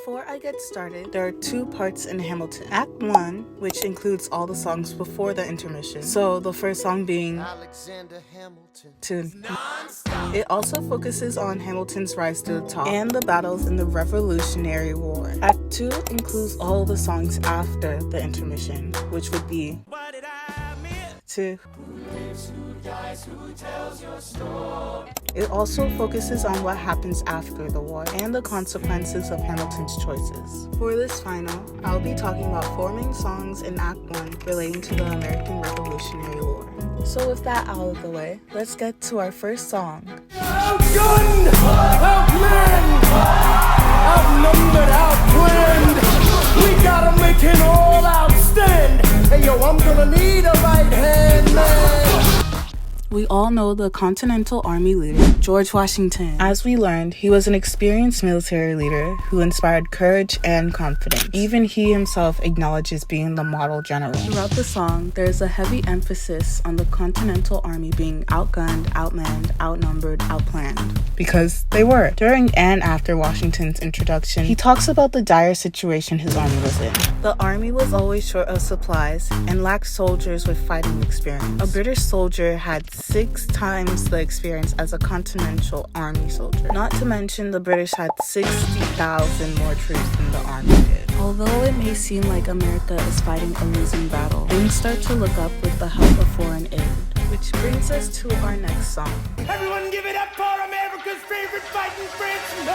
Before I get started, there are two parts in Hamilton. Act 1, which includes all the songs before the intermission. So the first song being Alexander Hamilton. It also focuses on Hamilton's rise to the top and the battles in the Revolutionary War. Act 2 includes all the songs after the intermission, which would be to It also focuses on what happens after the war and the consequences of Hamilton's choices. For this final, I'll be talking about 4 main songs in Act 1 relating to the American Revolutionary War. So with that out of the way, let's get to our first song. Outgunned, outmanned, outnumbered, outplanned. We gotta make an all-out stand. Hey yo, I'm gonna need a right hand man. We all know the Continental Army leader, George Washington. As we learned, he was an experienced military leader who inspired courage and confidence. Even he himself acknowledges being the model general. Throughout the song, there is a heavy emphasis on the Continental Army being outgunned, outmanned, outnumbered, outplanned. Because they were. During and after Washington's introduction, he talks about the dire situation his army was in. The army was always short of supplies and lacked soldiers with fighting experience. A British soldier had 6 times the experience as a Continental Army soldier. Not to mention the British had 60,000 more troops than the army did. Although it may seem like America is fighting a losing battle, things start to look up with the help of foreign aid. Which brings us to our next song. Everyone give it up for America's favorite fighting Frenchman.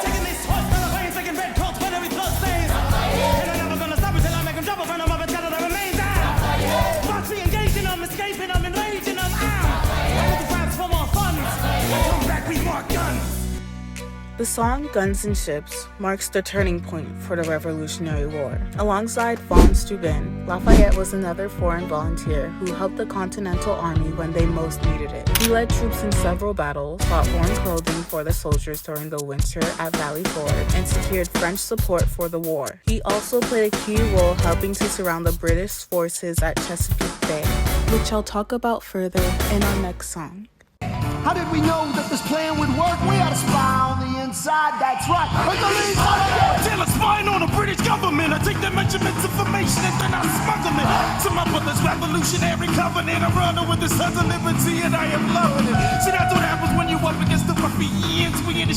Taking these horse down the plains, taking red coats, but every close things. And I'm never gonna stop until I make them double for them up and gather the remains out. Watch me engaging them, escaping them, enraging them out. I want the France for more funds. Come back with more guns. The song Guns and Ships marks the turning point for the Revolutionary War. Alongside von Steuben, Lafayette was another foreign volunteer who helped the Continental Army when they most needed it. He led troops in several battles, bought warm clothing for the soldiers during the winter at Valley Ford, and secured French support for the war. He also played a key role helping to surround the British forces at Chesapeake Bay, which I'll talk about further in our next song. How did we know that this plan would work? We had a spy on the inside, that's right. Tell a spying on the British government. I take their measurements, information, and then I smuggle it. Some up with this revolutionary covenant. I run with the sons of liberty, and I am loving it. See, that's what happens when you up against the ruffians. We in the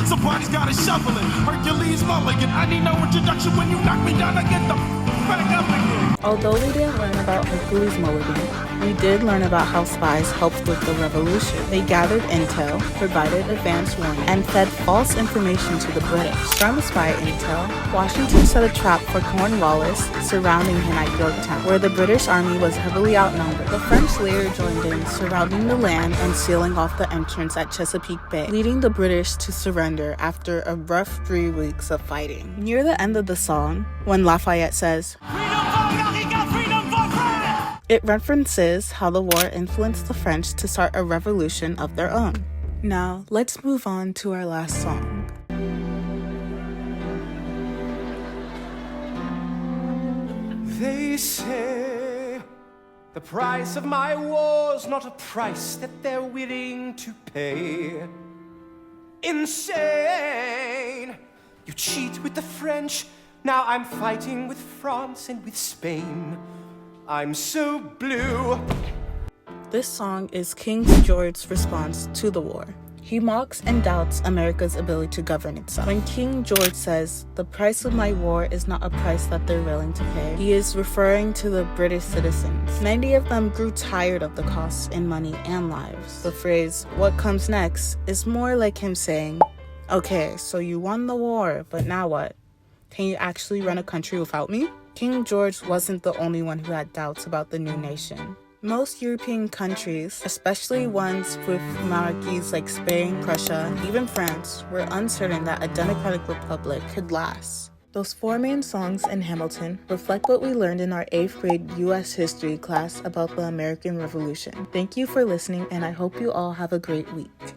somebody's gotta shovel it. Hercules Mulligan, I need no introduction. When you knock me down, I get the back up again. Although we didn't learn about Hercules Mulligan, we did learn about how spies helped with the revolution. They gathered intel, provided advance warning, and fed false information to the British. From spy intel, Washington set a trap for Cornwallis surrounding him at Yorktown, where the British army was heavily outnumbered. The French later joined in, surrounding the land and sealing off the entrance at Chesapeake Bay, leading the British to surrender after a rough 3 weeks of fighting. Near the end of the song, when Lafayette says, it references how the war influenced the French to start a revolution of their own. Now, let's move on to our last song. They say the price of my war's not a price that they're willing to pay. Insane! You cheat with the French, now I'm fighting with France and with Spain. I'm so blue. This song is King George's response to the war. He mocks and doubts America's ability to govern itself. When King George says, the price of my war is not a price that they're willing to pay, he is referring to the British citizens. Many of them grew tired of the costs in money and lives. The phrase, what comes next, is more like him saying, okay, so you won the war, but now what? Can you actually run a country without me? King George wasn't the only one who had doubts about the new nation. Most European countries, especially ones with monarchies like Spain, Prussia, even France, were uncertain that a democratic republic could last. Those 4 main songs in Hamilton reflect what we learned in our 8th grade U.S. history class about the American Revolution. Thank you for listening, and I hope you all have a great week.